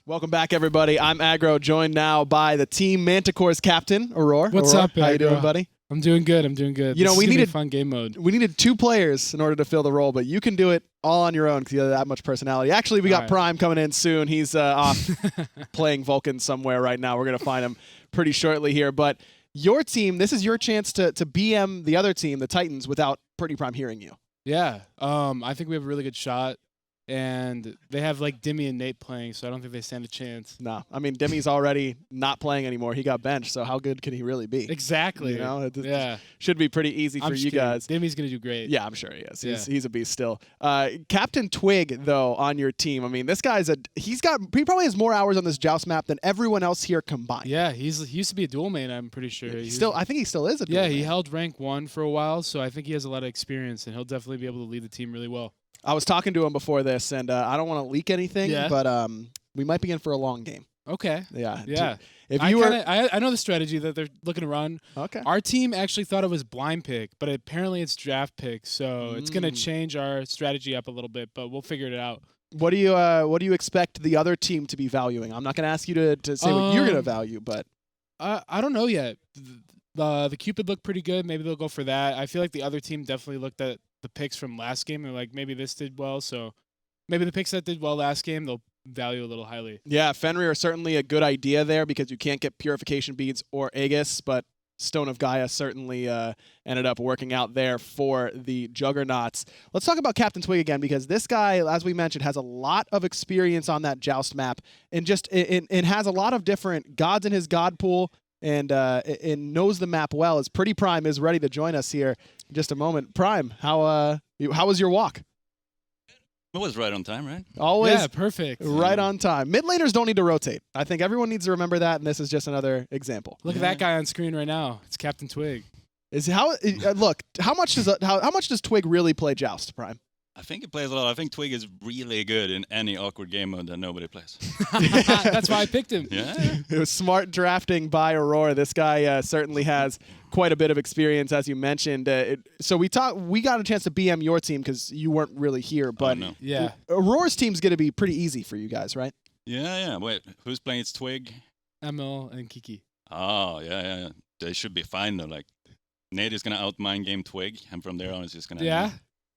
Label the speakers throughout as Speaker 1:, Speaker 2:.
Speaker 1: Welcome back, everybody. I'm Aggro, joined now by the Team Manticores captain, Aurora.
Speaker 2: What's
Speaker 1: Aurora,
Speaker 2: up,
Speaker 1: how you
Speaker 2: Aggro?
Speaker 1: doing, buddy?
Speaker 2: I'm doing good. I'm doing good.
Speaker 1: You know,
Speaker 2: this
Speaker 1: we
Speaker 2: is gonna be
Speaker 1: needed
Speaker 2: fun game mode.
Speaker 1: We needed 2 players in order to fill the role, but you can do it all on your own because you have that much personality. Actually, we got
Speaker 2: right.
Speaker 1: Prime coming in soon. He's off playing Vulcan somewhere right now. We're going to find him pretty shortly here. But your team, this is your chance to BM the other team, the Titans, without Pretty Prime hearing you.
Speaker 2: Yeah. I think we have a really good shot. And they have like Dimi and Nate playing, so I don't think they stand a chance.
Speaker 1: No, I mean Dimi's already not playing anymore. He got benched, so how good can he really be?
Speaker 2: Exactly.
Speaker 1: You know, it
Speaker 2: yeah.
Speaker 1: should be pretty easy for you guys.
Speaker 2: Dimi's gonna do great.
Speaker 1: Yeah, I'm sure he is.
Speaker 2: Yeah.
Speaker 1: He's a beast still. CaptainTwig though on your team. I mean, this guy's he probably has more hours on this Joust map than everyone else here combined.
Speaker 2: Yeah, he used to be a dual main. I'm pretty sure.
Speaker 1: I think he still is a dual
Speaker 2: Yeah,
Speaker 1: main.
Speaker 2: he held rank 1 for a while, so I think he has a lot of experience, and he'll definitely be able to lead the team really well.
Speaker 1: I was talking to him before this, and I don't want to leak anything,
Speaker 2: Yeah.
Speaker 1: but we might be in for a long game.
Speaker 2: Okay.
Speaker 1: Yeah.
Speaker 2: Yeah.
Speaker 1: If you were,
Speaker 2: I know the strategy that they're looking to run.
Speaker 1: okay.
Speaker 2: Our team actually thought it was blind pick, but apparently it's draft pick, so it's gonna change our strategy up a little bit, but we'll figure it out.
Speaker 1: What do you expect the other team to be valuing? I'm not going to ask you to say what you're going to value, but
Speaker 2: I don't know yet. The Cupid looked pretty good. Maybe they'll go for that. I feel like the other team definitely looked at the picks from last game. They're like, maybe this did well, so maybe the picks that did well last game, they'll value a little highly.
Speaker 1: yeah, Fenrir is certainly a good idea there because you can't get Purification Beads or Aegis, but Stone of Gaia certainly ended up working out there for the Juggernauts. Let's talk about CaptainTwig again because this guy, as we mentioned, has a lot of experience on that Joust map and has a lot of different gods in his god pool and knows the map well. As Pretty Prime is ready to join us here in just a moment. Prime, how was your walk?
Speaker 3: It was right on time, right?
Speaker 1: Always
Speaker 2: Yeah, perfect.
Speaker 1: right on time. Mid laners don't need to rotate. I think everyone needs to remember that, and this is just another example.
Speaker 2: Look at that guy on screen right now. It's CaptainTwig.
Speaker 1: Look, how much does Twig really play Joust, Prime?
Speaker 3: I think he plays a lot. I think Twig is really good in any awkward game mode that nobody plays.
Speaker 2: That's why I picked him.
Speaker 3: Yeah.
Speaker 1: It was smart drafting by Aurora. This guy certainly has quite a bit of experience, as you mentioned. So we got a chance to BM your team because you weren't really here, but
Speaker 3: no.
Speaker 2: Yeah.
Speaker 1: Aurora's team's going to be pretty easy for you guys, right?
Speaker 3: Yeah. Wait, who's playing? It's Twig.
Speaker 2: ML and Kiki.
Speaker 3: Oh, yeah. They should be fine though. Like Nate is gonna outmind game Twig, and from there on, it's just gonna.
Speaker 2: Yeah.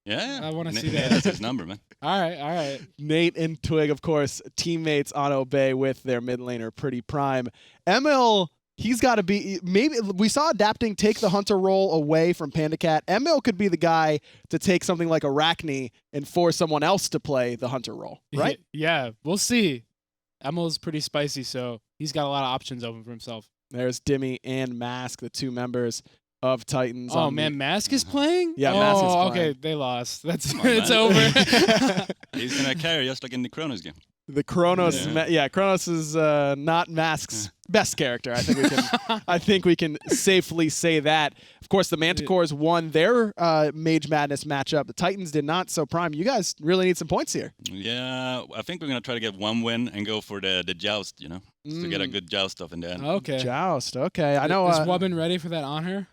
Speaker 3: Yeah.
Speaker 2: I wanna see
Speaker 3: Yeah,
Speaker 2: that.
Speaker 3: that's his number, man.
Speaker 2: All right.
Speaker 1: Nate and Twig, of course, teammates on Obey with their mid laner, Pretty Prime. ML, he's got to be, maybe, we saw Adapting take the Hunter role away from PandaCat. ML could be the guy to take something like Arachne and force someone else to play the Hunter role, right?
Speaker 2: Yeah, we'll see. ML's pretty spicy, so he's got a lot of options open for himself.
Speaker 1: There's Dimi and Mask, the 2 members of Titans.
Speaker 2: Oh man, Mask is playing?
Speaker 1: Yeah, Mask is playing.
Speaker 2: Okay, they lost. That's
Speaker 3: Come on,
Speaker 2: it's
Speaker 3: man.
Speaker 2: over.
Speaker 3: He's gonna carry just like in the Kronos game.
Speaker 1: The Kronos,
Speaker 3: Yeah.
Speaker 1: Kronos is not Mask's best character. I think we can safely say that. Of course, the Manticores won their Mage Madness matchup. The Titans did not. So Prime, you guys really need some points here.
Speaker 3: Yeah, I think we're gonna try to get 1 win and go for the joust. You know, just to get a good joust off in the end.
Speaker 2: Okay.
Speaker 1: Joust. Okay, I know.
Speaker 2: Is Wubbin ready for that on her?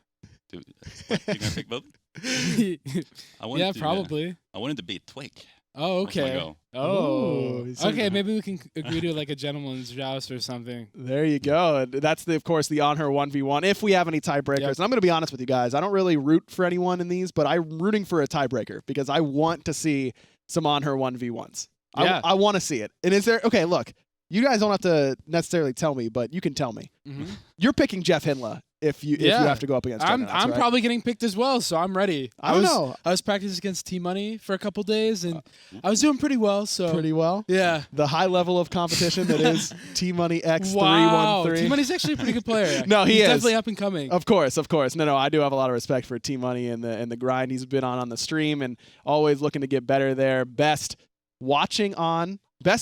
Speaker 3: Dude, what, you gonna pick both?
Speaker 2: Yeah, probably.
Speaker 3: I wanted to beat Twig.
Speaker 2: Oh,
Speaker 3: That's my
Speaker 2: okay.
Speaker 3: goal.
Speaker 2: Oh,
Speaker 1: Ooh, so-
Speaker 2: okay. Maybe we can agree to like a gentleman's joust or something.
Speaker 1: There you go. And that's of course the on her 1v1. If we have any tiebreakers,
Speaker 2: Yep.
Speaker 1: and I'm going to be honest with you guys, I don't really root for anyone in these, but I'm rooting for a tiebreaker because I want to see some on her 1v1s.
Speaker 2: Yeah.
Speaker 1: I want to see it. And is there? Okay, look, you guys don't have to necessarily tell me, but you can tell me.
Speaker 2: Mm-hmm.
Speaker 1: You're picking Jeff Hinla if you have to go up against.
Speaker 2: I'm
Speaker 1: Juggernauts, right?
Speaker 2: probably getting picked as well, so I'm ready.
Speaker 1: I don't know.
Speaker 2: I was practicing against T Money for a couple days, and I was doing pretty well. So
Speaker 1: Pretty well.
Speaker 2: yeah.
Speaker 1: The high level of competition that is T Money X313.
Speaker 2: Wow, T Money's actually a pretty good player.
Speaker 1: No, he
Speaker 2: He's
Speaker 1: is
Speaker 2: definitely up and coming.
Speaker 1: Of course. No, I do have a lot of respect for T Money and the grind he's been on the stream and always looking to get better there. Best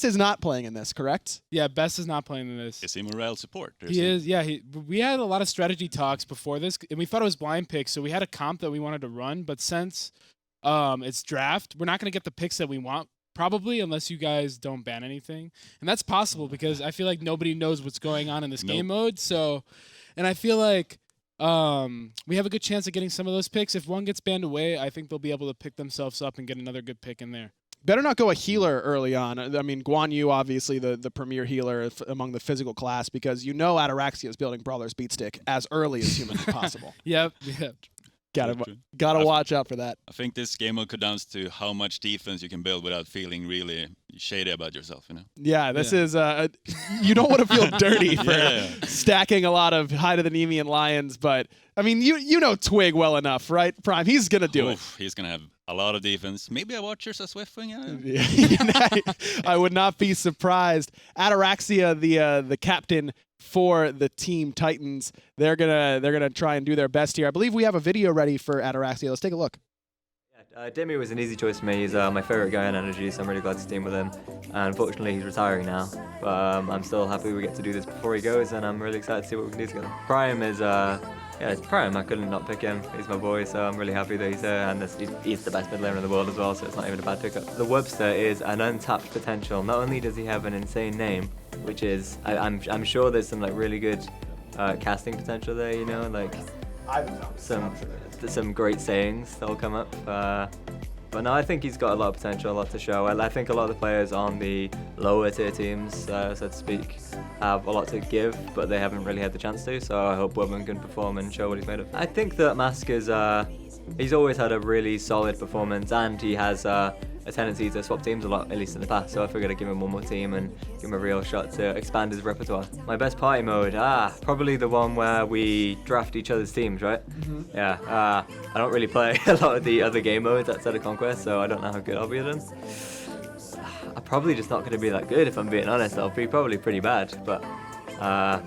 Speaker 1: is not playing in this, correct?
Speaker 2: Yeah, Best is not playing in this.
Speaker 3: Is he morale support?
Speaker 2: He is. Yeah, we had a lot of strategy talks before this, and we thought it was blind picks, so we had a comp that we wanted to run. But since it's draft, we're not going to get the picks that we want, probably, unless you guys don't ban anything. And that's possible because I feel like nobody knows what's going on in this game mode. So, and I feel like we have a good chance of getting some of those picks. If one gets banned away, I think they'll be able to pick themselves up and get another good pick in there.
Speaker 1: Better not go a healer early on. I mean, Guan Yu, obviously the premier healer among the physical class, because Ataraxia is building Brawler's Beatstick as early as humanly possible.
Speaker 2: Yep.
Speaker 1: Gotta watch out for that.
Speaker 3: I think this game will come down to how much defense you can build without feeling really shady about yourself, you know?
Speaker 1: Yeah, this is, you don't want to feel dirty for stacking a lot of Hide of the Nemean Lions, but, I mean, you know Twig well enough, right, Prime? He's going to do it.
Speaker 3: He's going to have a lot of defense. Maybe a Watcher's a Swiftwing.
Speaker 1: I would not be surprised. Ataraxia, the captain for the Team Titans, they're gonna try and do their best here. I believe we have a video ready for Ataraxia. Let's take a look.
Speaker 4: Dimi was an easy choice for me. He's my favorite guy in Energy, so I'm really glad to team with him. And unfortunately, he's retiring now, but I'm still happy we get to do this before he goes, and I'm really excited to see what we can do together. Prime is it's Prime. I couldn't not pick him. He's my boy, so I'm really happy that he's there, and he's the best mid laner in the world as well, so it's not even a bad pickup. The Webster is an untapped potential. Not only does he have an insane name, which is I'm sure there's some like really good casting potential there, you know, like some great sayings that'll come up. But no, I think he's got a lot of potential, a lot to show. I think a lot of the players on the lower tier teams, so to speak, have a lot to give, but they haven't really had the chance to, so I hope Woodman can perform and show what he's made of. I think that Mask is, he's always had a really solid performance, and he has a tendency to swap teams a lot, at least in the past, so I figured I'd give him one more team and give him a real shot to expand his repertoire. My best party mode, probably the one where we draft each other's teams, right? Mm-hmm. Yeah, I don't really play a lot of the other game modes outside of Conquest, so I don't know how good I'll be at them. I'm probably just not going to be that good, if I'm being honest. I'll be probably pretty bad, but if I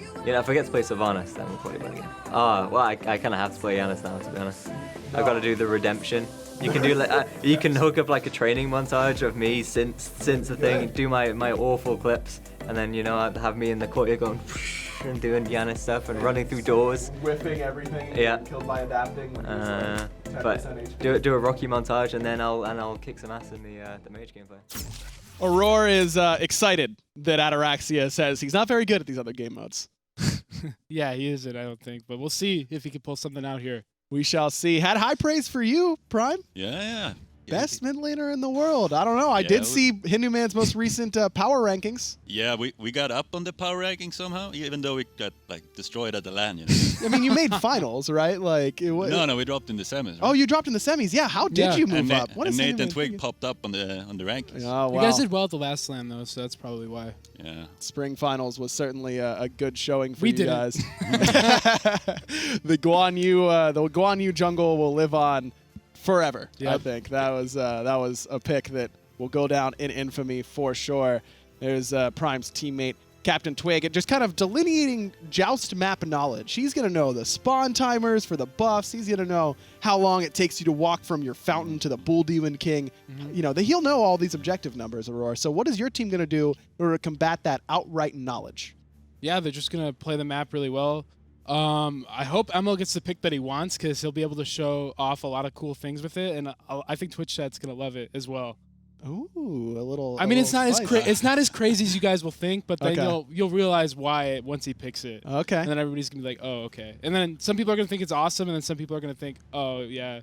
Speaker 4: get to play Sylvanas, then we'll probably win again. Well, I kind of have to play Yanis now, to be honest. I've got to do the redemption. You can do like you can hook up like a training montage of me since the thing, do my awful clips, and then have me in the court going and doing Yanis stuff and running through doors,
Speaker 1: whiffing everything.
Speaker 4: Yeah.
Speaker 1: Killed by adapting.
Speaker 4: But do a Rocky montage, and then I'll kick some ass in the mage gameplay.
Speaker 1: Aurora is excited that Ataraxia says he's not very good at these other game modes.
Speaker 2: Yeah, he isn't, I don't think, but we'll see if he can pull something out here.
Speaker 1: We shall see. Had high praise for you, Prime.
Speaker 3: Yeah.
Speaker 1: Best mid laner in the world. I don't know. I did see Hindu Man's most recent power rankings.
Speaker 3: Yeah, we got up on the power ranking somehow, even though we got destroyed at the LAN.
Speaker 1: I mean, you made finals, right?
Speaker 3: No, we dropped in the semis. Right?
Speaker 1: Oh, you dropped in the semis. Yeah, how did you move up?
Speaker 3: And Nathan Twig popped up on the rankings.
Speaker 1: Oh, wow.
Speaker 2: You guys did well at the last slam though, so that's probably why.
Speaker 3: Yeah.
Speaker 1: Spring finals was certainly a good showing for
Speaker 2: you
Speaker 1: guys. The Guan Yu jungle will live on forever. Yep. I think that was a pick that will go down in infamy for sure. There's Prime's teammate CaptainTwig, and just kind of delineating Joust map knowledge. He's gonna know the spawn timers for the buffs. He's gonna know how long it takes you to walk from your fountain to the Bull Demon King. Mm-hmm. He'll know all these objective numbers, Aurora. So what is your team gonna do in order to combat that outright knowledge? Yeah,
Speaker 2: they're just gonna play the map really well. I hope Emil gets the pick that he wants, because he'll be able to show off a lot of cool things with it, and I think Twitch chat's gonna love it as well.
Speaker 1: Ooh, a little.
Speaker 2: I mean, it's not as crazy as you guys will think, but then you'll realize why once he picks it. Okay. And then everybody's gonna be like, oh, okay. And then some people are gonna think it's awesome, and then some people are gonna think, oh yeah.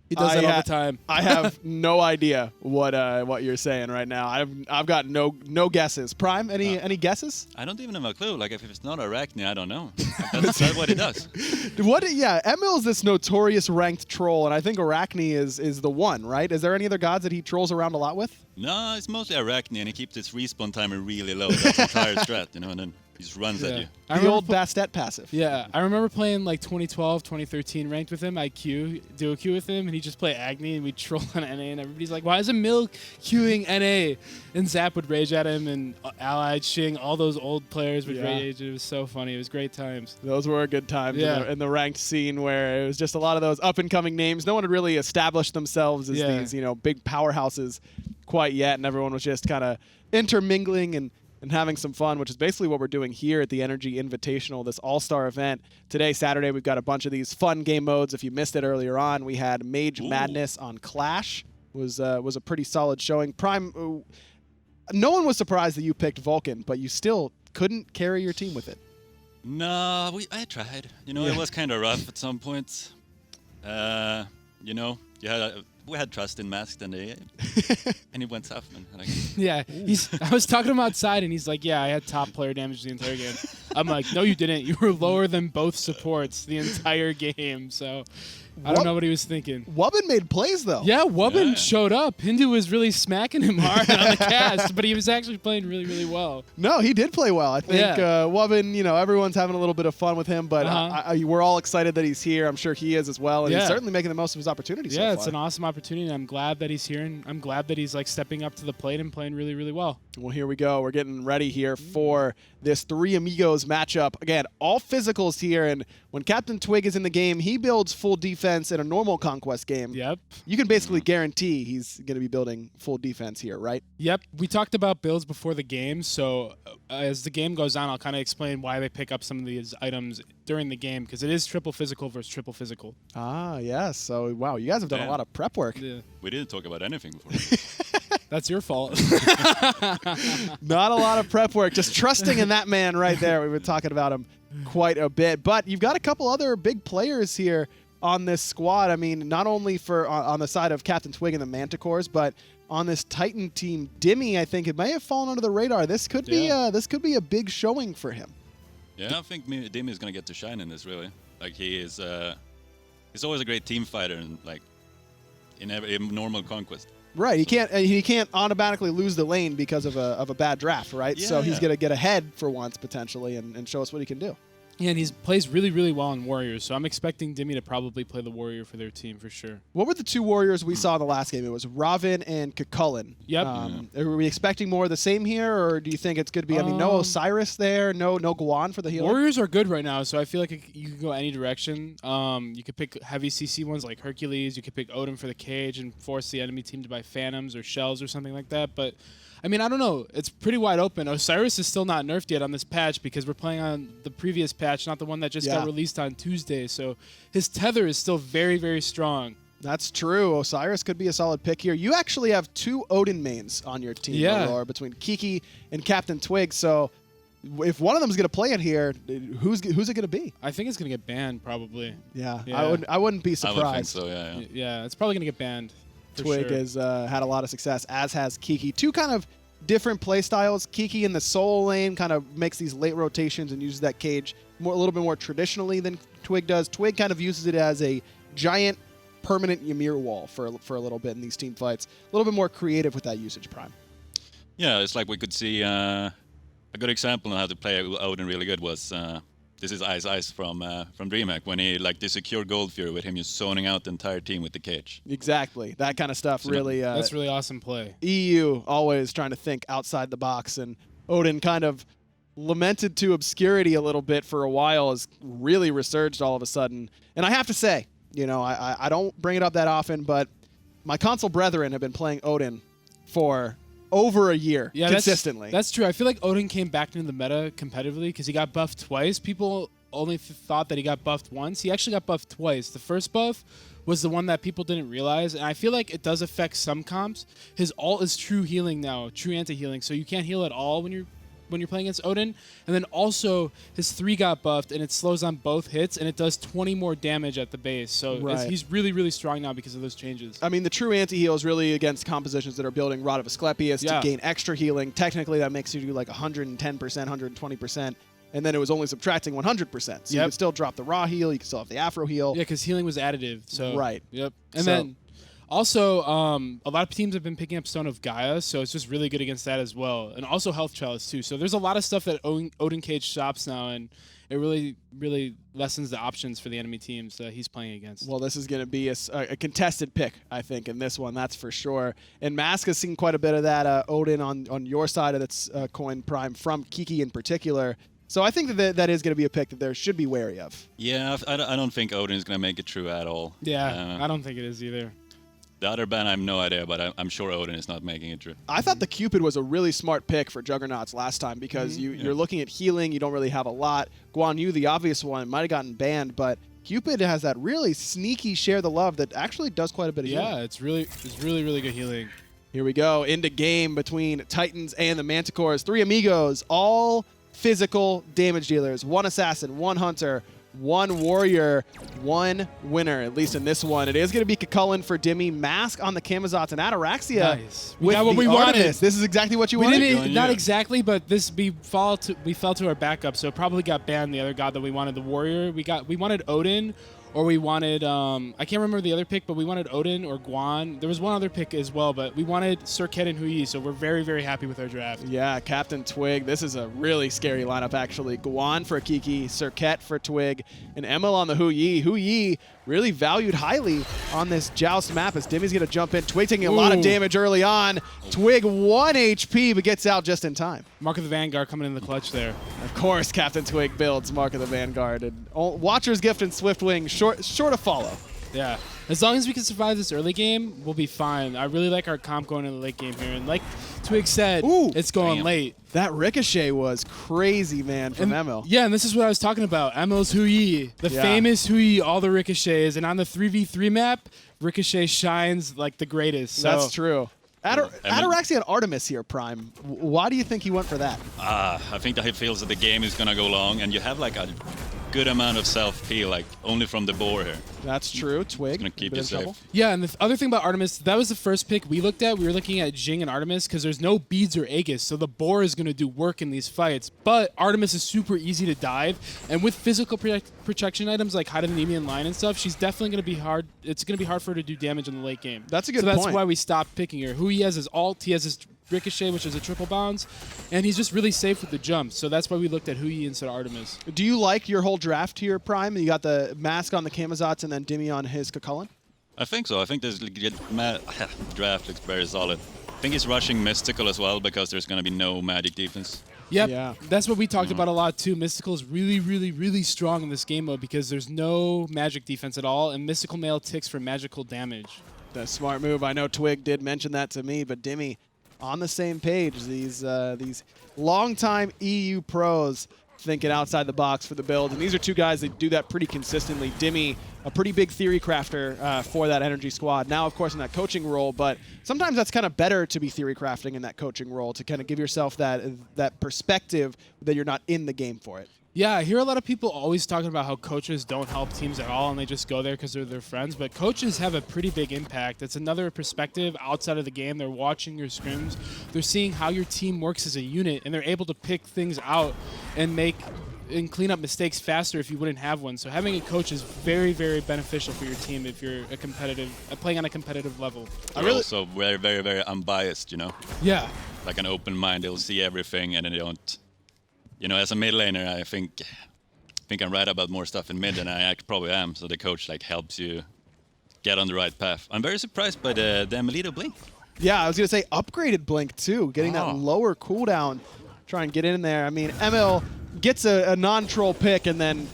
Speaker 2: He does that all the time. I have no idea what you're saying right now. I've got no guesses. Prime, any guesses?
Speaker 3: I don't even have a clue. Like if it's not Arachne, I don't know. That's what it does.
Speaker 1: Emil's this notorious ranked troll, and I think Arachne is the one, right? Is there any other gods that he trolls around a lot with?
Speaker 3: No, it's mostly Arachne, and he keeps his respawn timer really low. That's the entire strat, and then he just runs at you.
Speaker 1: The old Bastet passive.
Speaker 2: Yeah, I remember playing like 2012, 2013 ranked with him. I do a queue with him, and he just play Agni, and we troll on NA, and everybody's like, why is Emil queuing NA? And Zap would rage at him, and Allied, Shing, all those old players would rage. It was so funny. It was great times.
Speaker 1: Those were good times in the ranked scene, where it was just a lot of those up-and-coming names. No one had really established themselves as these big powerhouses quite yet, and everyone was just kind of intermingling and having some fun, which is basically what we're doing here at the Energy Invitational, this all-star event. Today, Saturday, we've got a bunch of these fun game modes. If you missed it earlier on, we had Mage Madness on Clash. Was a pretty solid showing. Prime, no one was surprised that you picked Vulcan, but you still couldn't carry your team with it.
Speaker 3: No, I tried. It was kind of rough at some points. You had we had trust in Masked, and and he went south, man. Like,
Speaker 2: Yeah, I was talking to him outside, and he's like, "Yeah, I had top player damage the entire game." I'm like, "No, you didn't. You were lower than both supports the entire game." So I don't know what he was thinking.
Speaker 1: Wubbin made plays though.
Speaker 2: Yeah, Wubbin
Speaker 3: Yeah.
Speaker 2: showed up. Hindu was really smacking him hard on the cast, but he was actually playing really, really well.
Speaker 1: No, he did play well. I think
Speaker 2: Yeah.
Speaker 1: Wubbin, everyone's having a little bit of fun with him, but we're all excited that he's here. I'm sure he is as well, and he's
Speaker 2: Yeah.
Speaker 1: certainly making the most of his opportunities so
Speaker 2: Yeah,
Speaker 1: far.
Speaker 2: it's an awesome opportunity, and I'm glad that he's here, and I'm glad that he's like stepping up to the plate and playing really, really well.
Speaker 1: Well, here we go. We're getting ready here for this three Amigos matchup. Again, all physicals here, and when CaptainTwig is in the game, he builds full defense in a normal Conquest game.
Speaker 2: Yep.
Speaker 1: You can basically guarantee he's going to be building full defense here, right?
Speaker 2: Yep. We talked about builds before the game, so as the game goes on, I'll kind of explain why they pick up some of these items during the game, because it is triple physical versus triple physical.
Speaker 1: Ah, yes. So, wow, you guys have done a
Speaker 3: Damn.
Speaker 1: lot of prep work.
Speaker 2: Yeah.
Speaker 3: we didn't talk about anything before.
Speaker 2: That's your fault.
Speaker 1: Not a lot of prep work, just trusting in that man right there. We've been talking about him quite a bit. But you've got a couple other big players here on this squad. I mean, not only for on the side of CaptainTwig and the Manticores, but on this Titan team, Dimi, I think it may have fallen under the radar. This could be a big showing for him.
Speaker 3: Yeah, I think Dimi is gonna get to shine in this. Really, like he is. He's always a great team fighter, and like in normal Conquest.
Speaker 1: Right, he can't automatically lose the lane because of a bad draft, right? So he's
Speaker 3: Yeah.
Speaker 1: gonna get ahead for once potentially and show us what he can do.
Speaker 2: Yeah, and he plays really, really well in Warriors, so I'm expecting Dimi to probably play the Warrior for their team for sure.
Speaker 1: What were the two warriors we saw in the last game? It was Ravin and Chulainn.
Speaker 2: Yep.
Speaker 1: Are we expecting more of the same here, or do you think it's going to be? I mean, no Osiris there, no Guan for the healer.
Speaker 2: Warriors are good right now, so I feel like you can go any direction. You could pick heavy CC ones like Hercules. You could pick Odin for the cage and force the enemy team to buy Phantoms or Shells or something like that. But I mean, I don't know. It's pretty wide open. Osiris is still not nerfed yet on this patch because we're playing on the previous patch, not the one that just got released on Tuesday. So his tether is still very, very strong.
Speaker 1: That's true. Osiris could be a solid pick here. You actually have two Odin mains on your team, Aurora, between Kiki and CaptainTwig. So if one of them is going to play it here, who's it going to be?
Speaker 2: I think it's going to get banned probably.
Speaker 1: Yeah,
Speaker 2: Yeah.
Speaker 1: I wouldn't be surprised.
Speaker 3: I would think so. Yeah.
Speaker 2: Yeah, it's probably going to get banned. for
Speaker 1: Twig
Speaker 2: sure.
Speaker 1: has had a lot of success, as has Kiki. Two kind of different play styles. Kiki in the soul lane kind of makes these late rotations and uses that cage a little bit more traditionally than Twig does. Twig kind of uses it as a giant permanent Ymir wall for a little bit in these team fights. A little bit more creative with that usage, Prime.
Speaker 3: Yeah, it's like we could see a good example on how to play Odin really good was this is Ice from DreamHack when he like the secure Gold Fury with him just zoning out the entire team with the cage.
Speaker 1: Exactly. That kind of stuff really...
Speaker 2: That's really awesome play.
Speaker 1: EU always trying to think outside the box, and Odin kind of lamented to obscurity a little bit for a while, has really resurged all of a sudden. And I have to say, I don't bring it up that often, but my console brethren have been playing Odin for over a year consistently.
Speaker 2: That's true. I feel like Odin came back into the meta competitively because he got buffed twice. People only thought that he got buffed once. He actually got buffed twice. The first buff was the one that people didn't realize, and I feel like it does affect some comps. His ult is true healing now, true anti-healing, so you can't heal at all when you're playing against Odin. And then also his 3 got buffed, and it slows on both hits, and it does 20 more damage at the base. So he's really, really strong now because of those changes.
Speaker 1: I mean, the true anti-heal is really against compositions that are building Rod of Asclepius to gain extra healing. Technically, that makes you do like 110%, 120%, and then it was only subtracting 100%. So you can still drop the raw heal, you can still have the Afro heal.
Speaker 2: Yeah, because healing was additive. So Yep. And
Speaker 1: So-
Speaker 2: then also, a lot of teams have been picking up Stone of Gaia, so it's just really good against that as well. And also Health Chalice, too. So there's a lot of stuff that Odin Cage shops now, and it really, really lessens the options for the enemy teams that he's playing against.
Speaker 1: Well, this is going to be a contested pick, I think, in this one, that's for sure. And Mask has seen quite a bit of that Odin on your side of its coin, Prime, from Kiki in particular. So I think that is going to be a pick that there should be wary of.
Speaker 3: Yeah, I don't think Odin is going to make it true at all.
Speaker 2: Yeah, I don't think it is either.
Speaker 3: The other ban, I have no idea, but I'm sure Odin is not making it true.
Speaker 1: I thought the Cupid was a really smart pick for Juggernauts last time because you're looking at healing, you don't really have a lot. Guan Yu, the obvious one, might have gotten banned, but Cupid has that really sneaky share the love that actually does quite a bit of healing.
Speaker 2: Yeah, it's really, really good healing.
Speaker 1: Here we go, into game between Titans and the Manticores. 3 Amigos, all physical damage dealers. 1 assassin, 1 hunter, one warrior, one winner, at least in this one. It is going to be Chulainn for Dimi, Mask on the Camazotz, and Ataraxia
Speaker 2: Nice. We
Speaker 1: with
Speaker 2: got what
Speaker 1: the
Speaker 2: we wanted.
Speaker 1: Artemis. This is exactly what you
Speaker 2: We
Speaker 1: wanted?
Speaker 2: didn't,
Speaker 3: Guan
Speaker 2: not
Speaker 3: Yu.
Speaker 2: exactly, but we fell to our backup, so it probably got banned. The other god that we wanted, the warrior, we wanted Odin, or we wanted I can't remember the other pick, but we wanted Odin or Guan. There was one other pick as well, but we wanted Serqet and Hou Yi, so we're very, very happy with our draft.
Speaker 1: Yeah, CaptainTwig. This is a really scary lineup, actually. Guan for Kiki, Serqet for Twig, and Emil on the Hou Yi. Hou Yi really valued highly on this Joust map as Dimi's going to jump in. Twig taking a lot of
Speaker 2: Ooh.
Speaker 1: damage early on. Twig 1 HP, but gets out just in time.
Speaker 2: Mark of the Vanguard coming in the clutch there.
Speaker 1: Of course, CaptainTwig builds Mark of the Vanguard. And Watcher's Gift and Swiftwing, sure to follow.
Speaker 2: Yeah. As long as we can survive this early game, we'll be fine. I really like our comp going in the late game here. And like Twig said,
Speaker 1: Ooh.
Speaker 2: it's going
Speaker 3: Damn.
Speaker 2: late.
Speaker 1: That ricochet was crazy, man, from Emil.
Speaker 2: Yeah, and this is what I was talking about. Emil's Hou Yi, the
Speaker 1: Yeah.
Speaker 2: famous Hou Yi, all the ricochets. And on the 3v3 map, Ricochet shines like the greatest. So
Speaker 1: That's true.
Speaker 3: Emil-
Speaker 1: Ataraxia and Artemis here, Prime. Why do you think he went for that?
Speaker 3: I think that he feels that the game is gonna go long, and you have like a good amount of self-peel, like only from the boar here.
Speaker 1: That's true. Twig.
Speaker 3: It's gonna keep
Speaker 1: bit
Speaker 3: you
Speaker 1: in
Speaker 3: safe.
Speaker 1: trouble.
Speaker 2: Yeah, and the other thing about Artemis, that was the first pick we looked at. We were looking at Jing and Artemis because there's no beads or Aegis, so the boar is going to do work in these fights. But Artemis is super easy to dive, and with physical protection items like hide in the Nemean line and stuff, she's definitely going to be hard. It's going to be hard for her to do damage in the late game.
Speaker 1: That's a good
Speaker 2: So that's
Speaker 1: point.
Speaker 2: why we stopped picking her. Hou Yi has his ult, he has his Ricochet, which is a triple bounce, and he's just really safe with the jumps. So that's why we looked at Hou Yi instead of Artemis.
Speaker 1: Do you like your whole draft here, Prime? You got the Mask on the Camazotz and then Dimi on his Chulainn?
Speaker 3: I think so. I think this draft looks very solid. I think he's rushing Mystical as well because there's gonna be no magic defense.
Speaker 2: Yep,
Speaker 1: Yeah.
Speaker 2: that's what we talked about a lot too. Mystical is really, really, really strong in this game mode because there's no magic defense at all, and Mystical Mail ticks for magical damage.
Speaker 1: That's a smart move. I know Twig did mention that to me, but Dimi on the same page. These longtime EU pros thinking outside the box for the build, and these are two guys that do that pretty consistently. Dimi, a pretty big theory crafter for that energy squad. Now, of course, in that coaching role, but sometimes that's kind of better to be theory crafting in that coaching role to kind of give yourself that perspective that you're not in the game for it.
Speaker 2: Yeah, I hear a lot of people always talking about how coaches don't help teams at all and they just go there because they're their friends, but coaches have a pretty big impact. It's another perspective outside of the game. They're watching your scrims. They're seeing how your team works as a unit, and they're able to pick things out and clean up mistakes faster if you wouldn't have one. So having a coach is very, very beneficial for your team if you're playing on a competitive level.
Speaker 3: They're also very, very, very unbiased, you know?
Speaker 2: Yeah.
Speaker 3: Like an open mind, they'll see everything and then they don't... You know, as a mid laner, I think I'm right about more stuff in mid than I probably am. So the coach like helps you get on the right path. I'm very surprised by the emilitoo blink.
Speaker 1: Yeah, I was going to say upgraded Blink, too. Getting that lower cooldown. Try and get in there. I mean, Emil gets a non-troll pick and then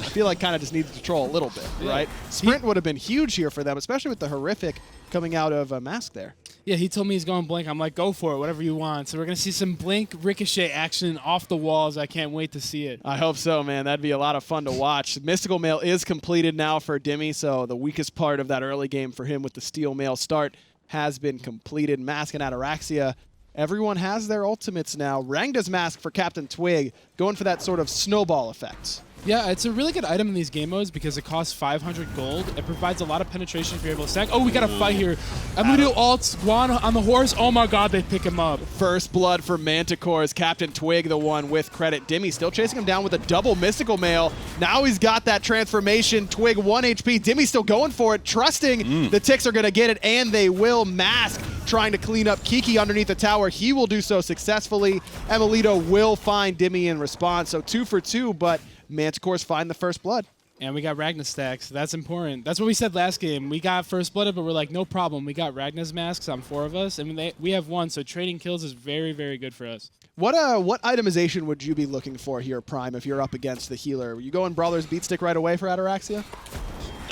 Speaker 1: I feel like kind of just needs to troll a little bit, right? Sprint would have been huge here for them, especially with the horrific coming out of Mask there.
Speaker 2: Yeah, he told me he's going Blink. I'm like, go for it, whatever you want. So we're going to see some Blink Ricochet action off the walls. I can't wait to see it.
Speaker 1: I hope so, man. That'd be a lot of fun to watch. Mystical Mail is completed now for Dimi, so the weakest part of that early game for him with the Steel Mail start has been completed. Mask and Ataraxia, everyone has their ultimates now. Rangda's Mask for CaptainTwig, going for that sort of snowball effect.
Speaker 2: Yeah, it's a really good item in these game modes because it costs 500 gold. It provides a lot of penetration if you're able to stack. Oh, we got a fight here. Emilitoo ults, Guan on the horse. Oh my god, they pick him up.
Speaker 1: First blood for Manticores. CaptainTwig, the one with credit. Dimi still chasing him down with a double Mystical Mail. Now he's got that transformation. Twig 1 HP. Dimi still going for it, trusting the ticks are going to get it, and they will. Mask trying to clean up Kiki underneath the tower. He will do so successfully. Emilitoo will find Dimi in response. So 2 for 2, but Manticores find the first blood.
Speaker 2: And we got Ragna stacks. That's important. That's what we said last game. We got first blooded, but we're like, no problem. We got Ragna's masks on 4 of us, and we have 1, so trading kills is very, very good for us.
Speaker 1: What itemization would you be looking for here, Prime, if you're up against the healer? You going Brawler's Beat Stick right away for Ataraxia?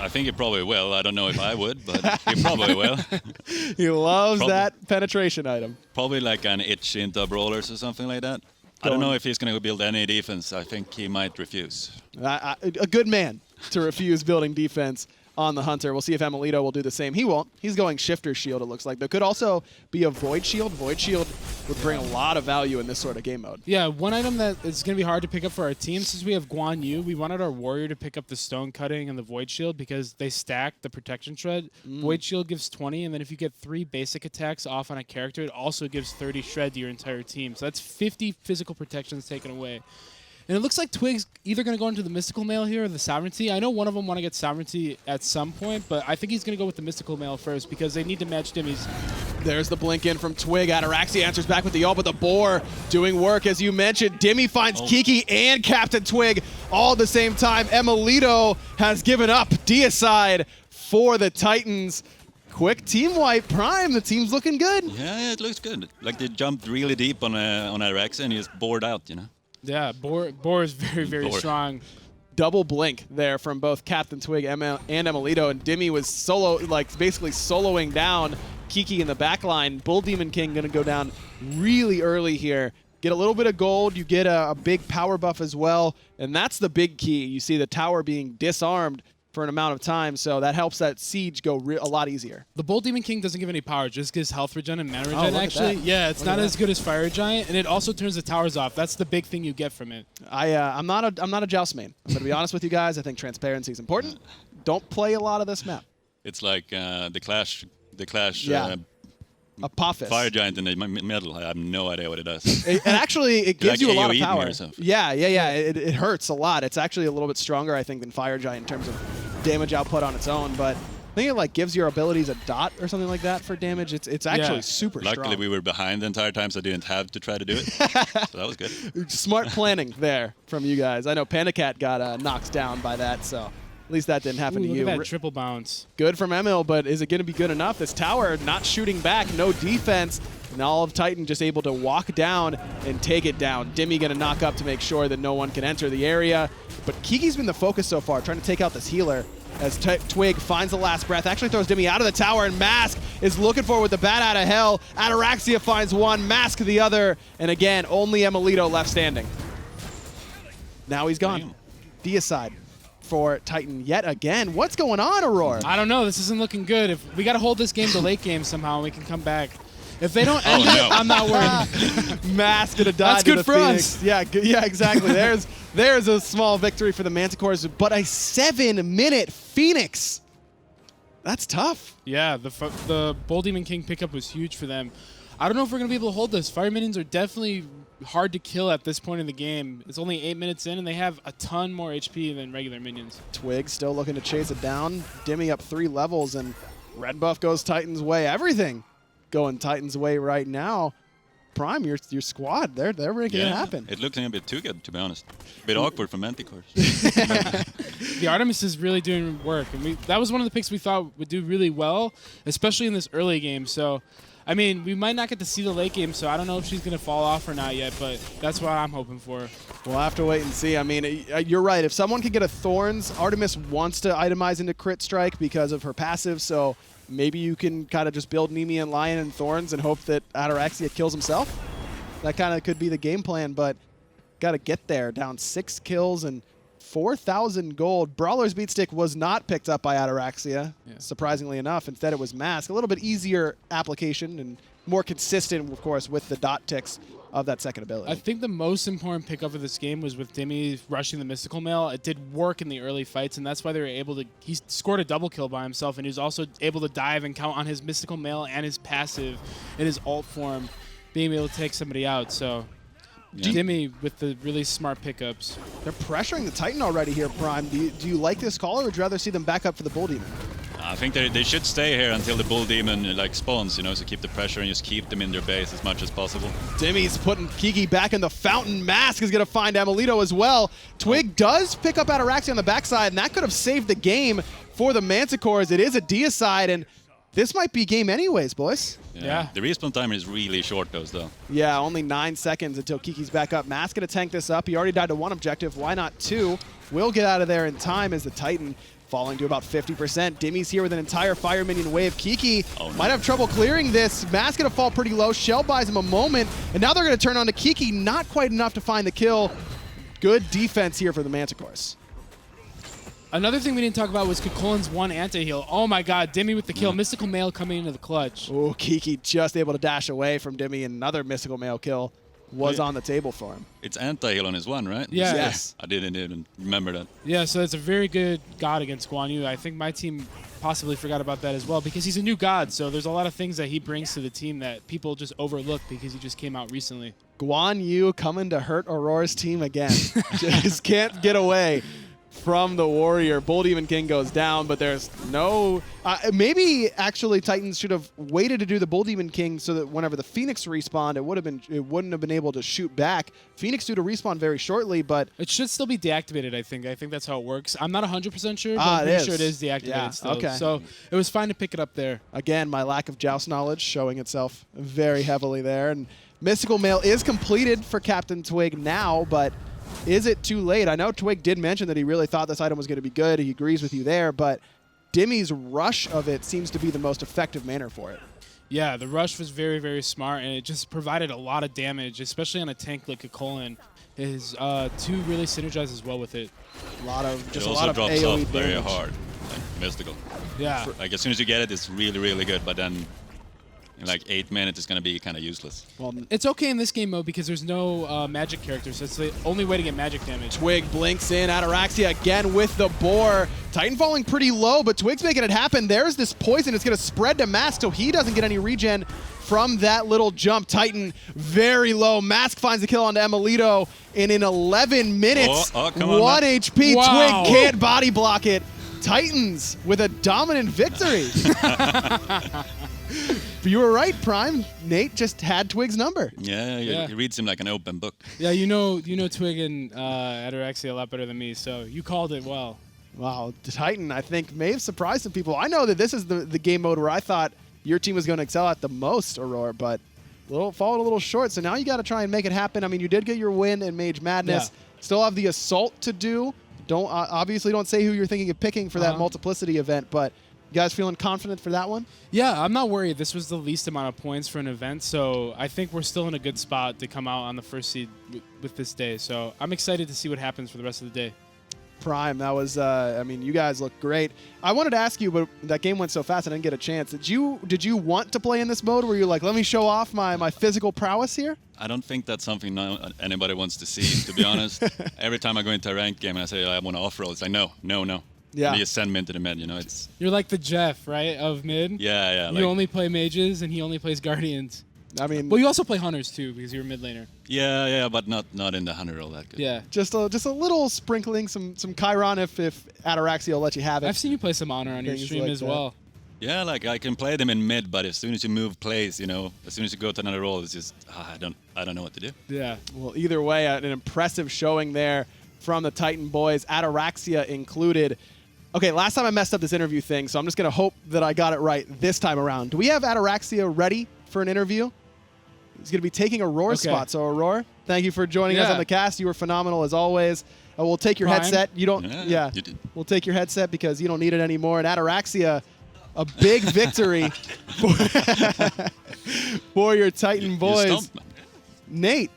Speaker 3: I think he probably will. I don't know if I would, but he probably will.
Speaker 1: He loves that penetration item.
Speaker 3: Probably like an itch into brawlers or something like that. I don't know if he's going to build any defense. I think he might refuse.
Speaker 1: A good man to refuse building defense on the Hunter. We'll see if emilitoo will do the same. He won't. He's going Shifter Shield, it looks like. There could also be a Void Shield. Void Shield would bring a lot of value in this sort of game mode.
Speaker 2: Yeah, one item that is going to be hard to pick up for our team, since we have Guan Yu, we wanted our Warrior to pick up the Stone Cutting and the Void Shield because they stack the Protection Shred. Void Shield gives 20, and then if you get 3 basic attacks off on a character, it also gives 30 Shred to your entire team. So that's 50 physical protections taken away. And it looks like Twig's either going to go into the Mystical Mail here or the Sovereignty. I know one of them want to get Sovereignty at some point, but I think he's going to go with the Mystical Mail first because they need to match Dimi's.
Speaker 1: There's the blink in from Twig. Ataraxia answers back with the ult, but the Boar doing work. As you mentioned, Dimi finds Kiki and CaptainTwig all at the same time. emilitoo has given up Deicide for the Titans. Quick team wipe. Prime, the team's looking good.
Speaker 3: Yeah, it looks good. Like they jumped really deep on Ataraxia and he just bored out, you know?
Speaker 2: Yeah, Boar is very, very strong.
Speaker 1: Double blink there from both CaptainTwig and emilitoo, and Dimi was basically soloing down Kiki in the backline. Bull Demon King gonna go down really early here. Get a little bit of gold, you get a big power buff as well, and that's the big key. You see the tower being disarmed for an amount of time, so that helps that siege go a lot easier.
Speaker 2: The Bull Demon King doesn't give any power, just gives health regen and mana regen, actually.
Speaker 1: That.
Speaker 2: Yeah, it's not as good as Fire Giant, and it also turns the towers off. That's the big thing you get from it.
Speaker 1: I'm not a Joust main. I'm gonna be honest with you guys. I think transparency is important. Don't play a lot of this map.
Speaker 3: It's like the Clash
Speaker 1: Yeah. Apophis.
Speaker 3: Fire Giant in the middle. I have no idea what it does.
Speaker 1: And actually, it gives
Speaker 3: like
Speaker 1: you a lot of
Speaker 3: AoE me
Speaker 1: power.
Speaker 3: or something.
Speaker 1: Yeah. It hurts a lot. It's actually a little bit stronger, I think, than Fire Giant in terms of damage output on its own. But I think it like gives your abilities a dot or something like that for damage. It's actually super strong.
Speaker 3: Luckily, we were behind the entire time, so I didn't have to try to do it. So that was good.
Speaker 1: Smart planning there from you guys. I know Pandacat got knocked down by that, so at least that didn't happen to you.
Speaker 2: Look at that triple bounce.
Speaker 1: Good from Emil, but is it going to be good enough? This tower not shooting back, no defense, and all of Titan just able to walk down and take it down. Dimi going to knock up to make sure that no one can enter the area. But Kiki's been the focus so far, trying to take out this healer as Twig finds the last breath, actually throws Dimi out of the tower, and Mask is looking for it with the bat out of hell. Ataraxia finds one, Mask the other, and again, only emilitoo left standing. Now he's gone. Deicide for Titan yet again. What's going on, Aurora?
Speaker 2: I don't know. This isn't looking good. If we got to hold this game to late game somehow, and we can come back. If they don't end it, I'm not worried.
Speaker 1: Mask gonna die.
Speaker 2: That's
Speaker 1: to
Speaker 2: good
Speaker 1: the
Speaker 2: for
Speaker 1: Phoenix.
Speaker 2: us.
Speaker 1: Yeah, exactly. There's a small victory for the Manticores, but a 7-minute Phoenix. That's tough.
Speaker 2: Yeah, the Bull Demon King pickup was huge for them. I don't know if we're gonna be able to hold this. Fire minions are definitely hard to kill at this point in the game. It's only 8 minutes in, and they have a ton more HP than regular minions.
Speaker 1: Twig still looking to chase it down. Dimi up 3 levels, and red buff goes Titan's way. Everything going Titan's way right now. Prime, your squad, they're making it happen.
Speaker 3: It looks a bit too good, to be honest. A bit awkward for Manticores.
Speaker 2: The Artemis is really doing work, and that was one of the picks we thought would do really well, especially in this early game. So, I mean, we might not get to see the late game, so I don't know if she's going to fall off or not yet, but that's what I'm hoping for.
Speaker 1: We'll have to wait and see. I mean, you're right. If someone can get a Thorns, Artemis wants to itemize into Crit Strike because of her passive, so maybe you can kind of just build Nimi and Lion and Thorns and hope that Ataraxia kills himself. That kind of could be the game plan, but got to get there. Down 6 kills and 4,000 gold. Brawler's Beatstick was not picked up by Ataraxia, surprisingly enough. Instead, it was Mask. A little bit easier application and more consistent, of course, with the dot ticks of that second ability.
Speaker 2: I think the most important pickup of this game was with Dimi rushing the Mystical Mail. It did work in the early fights, and that's why they were able to... He scored a double kill by himself, and he was also able to dive and count on his Mystical Mail and his passive in his ult form, being able to take somebody out. So Dimi with the really smart pickups.
Speaker 1: They're pressuring the Titan already here, Prime. Do you like this call, or would you rather see them back up for the Bull Demon?
Speaker 3: I think they should stay here until the Bull Demon spawns, you know, so keep the pressure and just keep them in their base as much as possible.
Speaker 1: Dimi's putting Kiki back in the fountain. Mask is going to find emilitoo as well. Twig does pick up Ataraxia on the backside, and that could have saved the game for the Manticores. It is a Deicide, and this might be game anyways, boys.
Speaker 2: Yeah.
Speaker 3: The respawn time is really short, though.
Speaker 1: Yeah, only 9 seconds until Kiki's back up. Mask going to tank this up. He already died to 1 objective. Why not 2? Will get out of there in time as the Titan falling to about 50%. Dimi's here with an entire fire minion wave. Kiki might have trouble clearing this. Mask going to fall pretty low. Shell buys him a moment, and now they're going to turn on to Kiki. Not quite enough to find the kill. Good defense here for the Manticores.
Speaker 2: Another thing we didn't talk about was Chulainn's one anti-heal. Oh my god, Dimi with the kill. Mystical Mail coming into the clutch.
Speaker 1: Oh, Kiki just able to dash away from Dimi, and another Mystical Mail kill was on the table for him.
Speaker 3: It's anti-heal on his one, right?
Speaker 2: Yeah.
Speaker 1: Yes.
Speaker 3: I didn't even remember that.
Speaker 2: Yeah, so it's a very good god against Guan Yu. I think my team possibly forgot about that as well because he's a new god, so there's a lot of things that he brings to the team that people just overlook because he just came out recently.
Speaker 1: Guan Yu coming to hurt Aurora's team again. Just can't get away from the Warrior. Bull Demon King goes down, but there's no... maybe actually Titans should have waited to do the Bull Demon King so that whenever the Phoenix respawned, it wouldn't have been able to shoot back. Phoenix due to respawn very shortly, but...
Speaker 2: It should still be deactivated, I think. I think that's how it works. I'm not 100% sure, but
Speaker 1: Ah,
Speaker 2: I'm
Speaker 1: it
Speaker 2: pretty
Speaker 1: is.
Speaker 2: sure it is deactivated
Speaker 1: Yeah,
Speaker 2: still.
Speaker 1: okay.
Speaker 2: So it was fine to pick it up there.
Speaker 1: Again, my lack of Joust knowledge showing itself very heavily there. And Mystical Mail is completed for CaptainTwig now, but is it too late? I know Twig did mention that he really thought this item was going to be good. He agrees with you there, but Dimi's rush of it seems to be the most effective manner for it.
Speaker 2: Yeah, the rush was very, very smart, and it just provided a lot of damage, especially on a tank like a Chulainn. His 2 really synergizes well with it.
Speaker 1: A lot of
Speaker 3: It
Speaker 1: just a
Speaker 3: also
Speaker 1: lot of
Speaker 3: drops
Speaker 1: AoE
Speaker 3: off very
Speaker 1: damage.
Speaker 3: hard, like Mystical.
Speaker 2: Yeah.
Speaker 3: Like as soon as you get it, it's really, really good, but then in like 8 minutes, it's gonna be kind of useless.
Speaker 1: Well,
Speaker 2: It's okay in this game mode because there's no magic characters, so it's the only way to get magic damage.
Speaker 1: Twig blinks in. Ataraxia again with the boar. Titan falling pretty low, but Twig's making it happen. There's this poison. It's going to spread to Mask, so he doesn't get any regen from that little jump. Titan very low. Mask finds the kill onto emilitoo, and in 11 minutes,
Speaker 3: come on,
Speaker 1: 1
Speaker 3: man.
Speaker 1: HP.
Speaker 2: Wow.
Speaker 1: Twig can't body block it. Titans with a dominant victory. You were right, Prime. Nate just had Twig's number.
Speaker 3: Yeah,
Speaker 2: Yeah.
Speaker 3: it reads him like an open book.
Speaker 2: Yeah, you know Twig and Ataraxia a lot better than me, so you called it well.
Speaker 1: Wow, Titan, I think, may have surprised some people. I know that this is the game mode where I thought your team was going to excel at the most, Aurora, but falling a little short. So now you got to try and make it happen. I mean, you did get your win in Mage Madness.
Speaker 2: Yeah.
Speaker 1: Still have the Assault to do. Obviously don't say who you're thinking of picking for that Multiplicity event, but you guys feeling confident for that one?
Speaker 2: Yeah, I'm not worried. This was the least amount of points for an event, so I think we're still in a good spot to come out on the first seed with this day. So I'm excited to see what happens for the rest of the day.
Speaker 1: Prime, that was, I mean, you guys look great. I wanted to ask you, but that game went so fast I didn't get a chance. Did you want to play in this mode where you're like, let me show off my physical prowess here?
Speaker 3: I don't think that's something anybody wants to see, to be honest. Every time I go into a ranked game and I say I want to off-roll, it's like, no.
Speaker 1: Yeah.
Speaker 3: You just send me into the mid, you know, it's...
Speaker 2: You're like the Jeff, right, of mid?
Speaker 3: Yeah.
Speaker 2: You only play mages and he only plays guardians.
Speaker 1: I mean,
Speaker 2: Well, you also play hunters too because you're a mid laner.
Speaker 3: Yeah, but not in the 100 all that good.
Speaker 2: Yeah.
Speaker 1: just a little sprinkling, some Chiron if Ataraxia will let you have it.
Speaker 2: I've seen you play some honor on your
Speaker 1: Things
Speaker 2: stream
Speaker 1: like
Speaker 2: as
Speaker 1: that.
Speaker 2: well.
Speaker 3: Yeah, like I can play them in mid, but as soon as you move plays, you know, as soon as you go to another role, it's just I don't know what to do.
Speaker 2: Yeah.
Speaker 1: Well, either way, an impressive showing there from the Titan boys, Ataraxia included. Okay, last time I messed up this interview thing, so I'm just going to hope that I got it right this time around. Do we have Ataraxia ready for an interview? He's going to be taking Aurora's
Speaker 2: Okay.
Speaker 1: spot. So, Aurora, thank you for joining us
Speaker 2: Yeah.
Speaker 1: on the cast. You were phenomenal as always. We'll take your
Speaker 2: Prime.
Speaker 1: headset. You don't,
Speaker 3: Yeah, you did.
Speaker 1: We'll take your headset because you don't need it anymore. And Ataraxia, a big victory for your Titan
Speaker 3: You
Speaker 1: boys.
Speaker 3: stumped me.
Speaker 1: Nate,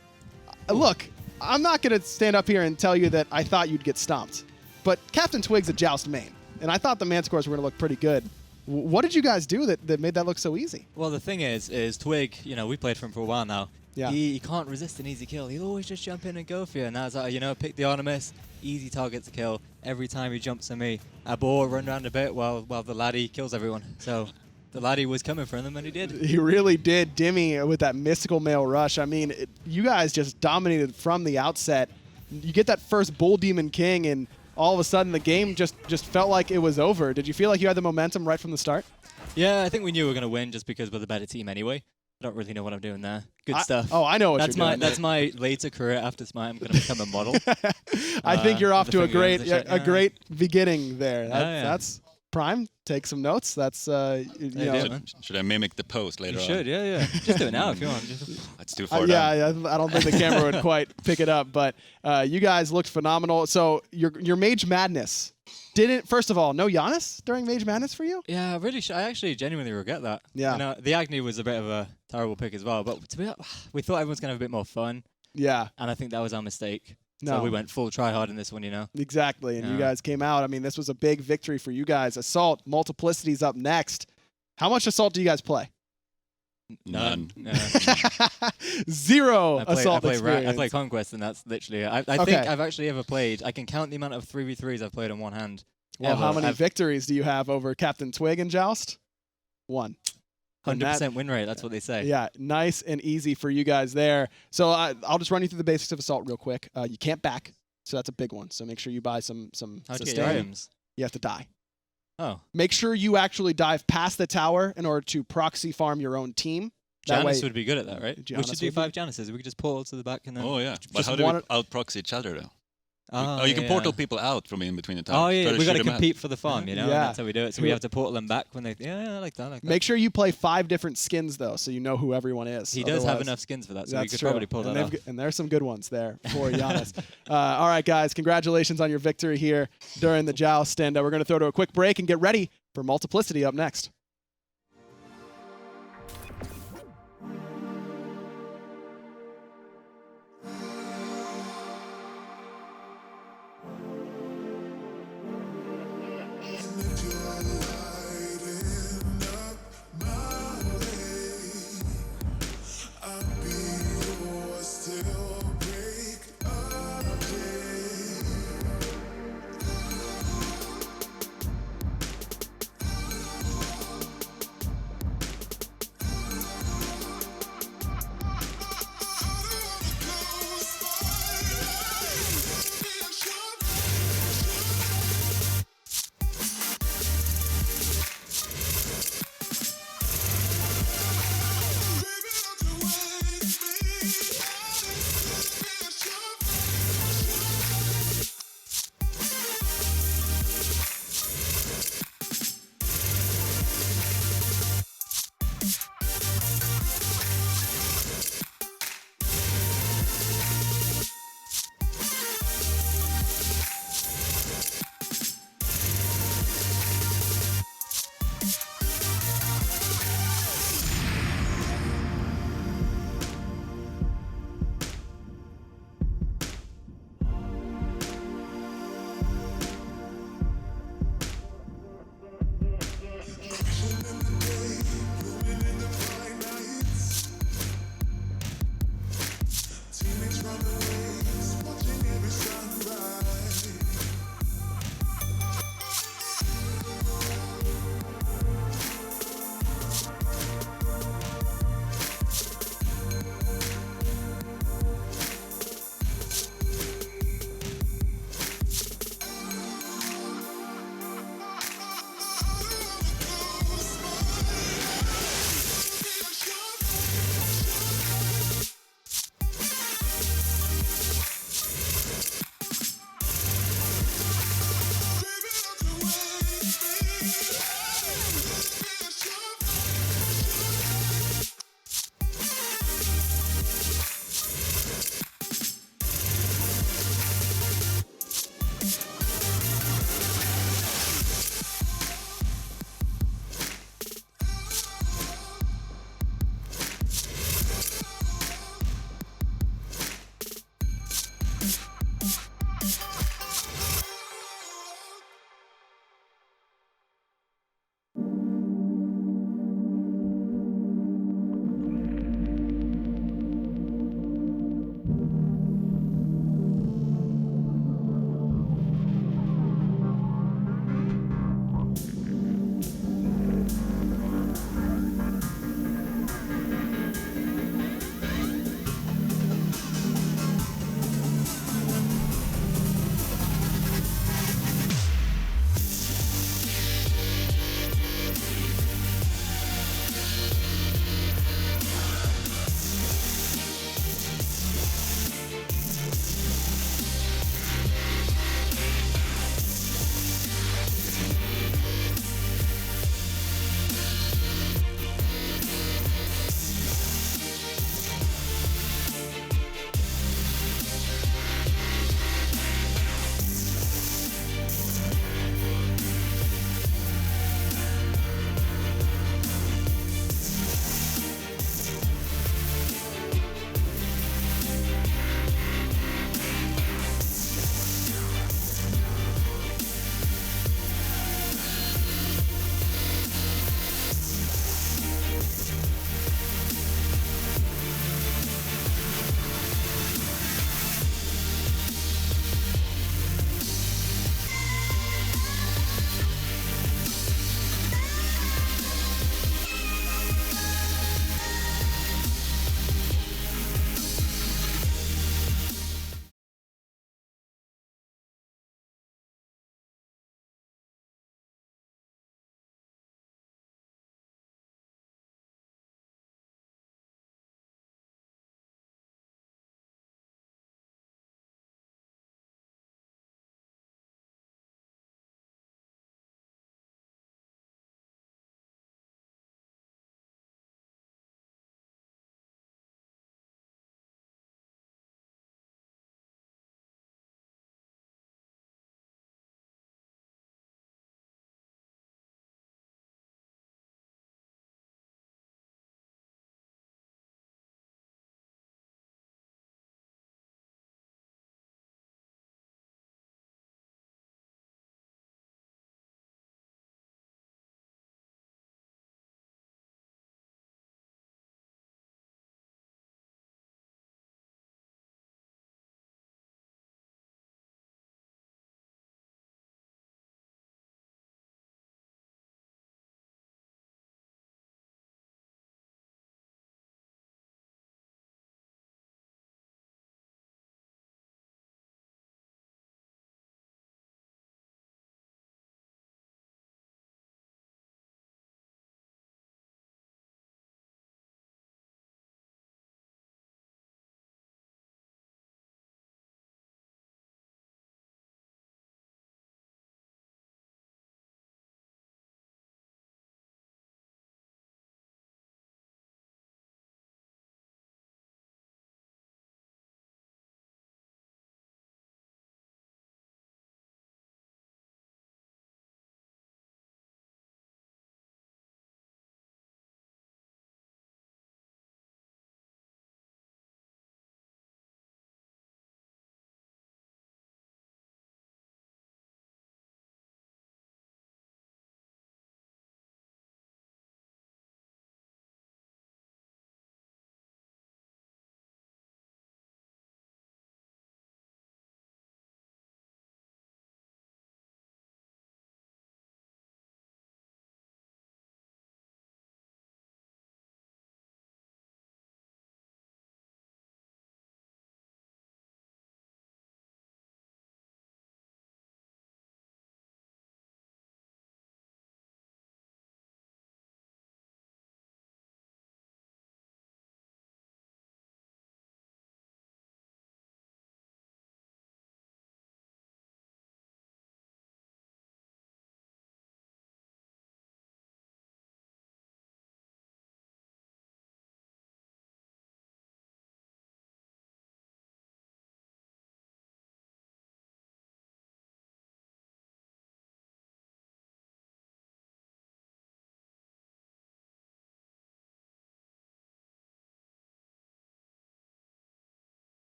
Speaker 1: look, I'm not going to stand up here and tell you that I thought you'd get stomped, but CaptainTwig's a Joust main, and I thought the Manticores were going to look pretty good. What did you guys do that made that look so easy?
Speaker 5: Well, the thing is Twig, you know, we played for him for a while now.
Speaker 1: Yeah.
Speaker 5: He can't resist an easy kill. He'll always just jump in and go for you. And I was like, you know, pick the Artemis, easy target to kill. Every time he jumps at me, I bore, run around a bit while the laddie kills everyone. So the laddie was coming for him, and he did.
Speaker 1: He really did. Dimi with that mystical male rush. I mean, you guys just dominated from the outset. You get that first Bull Demon King, and all of a sudden the game just felt like it was over. Did you feel like you had the momentum right from the start?
Speaker 5: Yeah, I think we knew we were going to win just because we're the better team anyway. I don't really know what I'm doing there. Good stuff.
Speaker 1: Oh, I know what
Speaker 5: That's
Speaker 1: you're
Speaker 5: my
Speaker 1: doing.
Speaker 5: that's my later career after SMITE. I'm going to become a model.
Speaker 1: I think you're off
Speaker 5: the
Speaker 1: to a
Speaker 5: finger
Speaker 1: great
Speaker 5: guns and shit.
Speaker 1: a great beginning there.
Speaker 5: Yeah.
Speaker 1: That's Prime. Take some notes. That's you
Speaker 5: Yeah,
Speaker 1: know.
Speaker 5: man.
Speaker 3: Should I mimic the post later
Speaker 5: You
Speaker 3: on?
Speaker 5: should, yeah. Just do it now if you want.
Speaker 3: That's too far
Speaker 1: Yeah,
Speaker 3: down.
Speaker 1: I don't think the camera would quite pick it up, but you guys looked phenomenal. So your Mage Madness didn't. First of all, no Giannis during Mage Madness for you?
Speaker 5: Yeah, I actually genuinely regret that.
Speaker 1: Yeah.
Speaker 5: You know, the Agni was a bit of a terrible pick as well, but to be honest, we thought everyone's going to have a bit more fun,
Speaker 1: Yeah.
Speaker 5: and I think that was our mistake.
Speaker 1: No.
Speaker 5: So we went full try hard in this one, you know.
Speaker 1: Exactly, and you
Speaker 5: Yeah.
Speaker 1: guys came out. I mean, this was a big victory for you guys. Assault, Multiplicity's up next. How much Assault do you guys play?
Speaker 3: None.
Speaker 1: Zero
Speaker 5: I
Speaker 1: Assault
Speaker 5: play
Speaker 1: experience.
Speaker 5: Conquest, and that's literally. I think
Speaker 1: Okay.
Speaker 5: I've actually ever played. I can count the amount of 3v3s I've played on one hand.
Speaker 1: Well, how
Speaker 5: ever.
Speaker 1: many
Speaker 5: I've-
Speaker 1: victories do you have over CaptainTwig in Joust? 1. And that-
Speaker 5: 100% win rate. That's what they say.
Speaker 1: Yeah, nice and easy for you guys there. So I'll just run you through the basics of Assault real quick. You can't back, so that's a big one. So make sure you buy some
Speaker 5: How'd you get your
Speaker 1: sustain.
Speaker 5: items?
Speaker 1: You have to die.
Speaker 5: Oh,
Speaker 1: Make sure you actually dive past the tower in order to proxy farm your own team. That
Speaker 5: Janice
Speaker 1: way-
Speaker 5: would be good at that, right? We
Speaker 1: Janice
Speaker 5: should do
Speaker 1: would
Speaker 5: 5 Janices. We could just portal to the back and then.
Speaker 3: Oh yeah. But
Speaker 1: Just
Speaker 3: how do
Speaker 1: one-
Speaker 3: we out proxy each other though?
Speaker 5: Oh,
Speaker 3: you can
Speaker 5: yeah.
Speaker 3: portal people out from in between the towers.
Speaker 5: Oh yeah,
Speaker 3: Try
Speaker 5: we got
Speaker 3: shoot
Speaker 5: to
Speaker 3: 'em out.
Speaker 5: compete for the farm, you know.
Speaker 1: Yeah.
Speaker 5: And that's how we do it. So we have to portal them back when they. Yeah, I like that. I like that.
Speaker 1: Make sure you play 5 different skins though, so you know who everyone is.
Speaker 5: He does have
Speaker 1: Otherwise-
Speaker 5: enough skins for that, so we
Speaker 1: That's
Speaker 5: could
Speaker 1: true.
Speaker 5: probably pull
Speaker 1: and
Speaker 5: that off.
Speaker 1: and there's some good ones there for Giannis. All right, guys, congratulations on your victory here during the joust, and we're going to throw to a quick break and get ready for Multiplicity up next.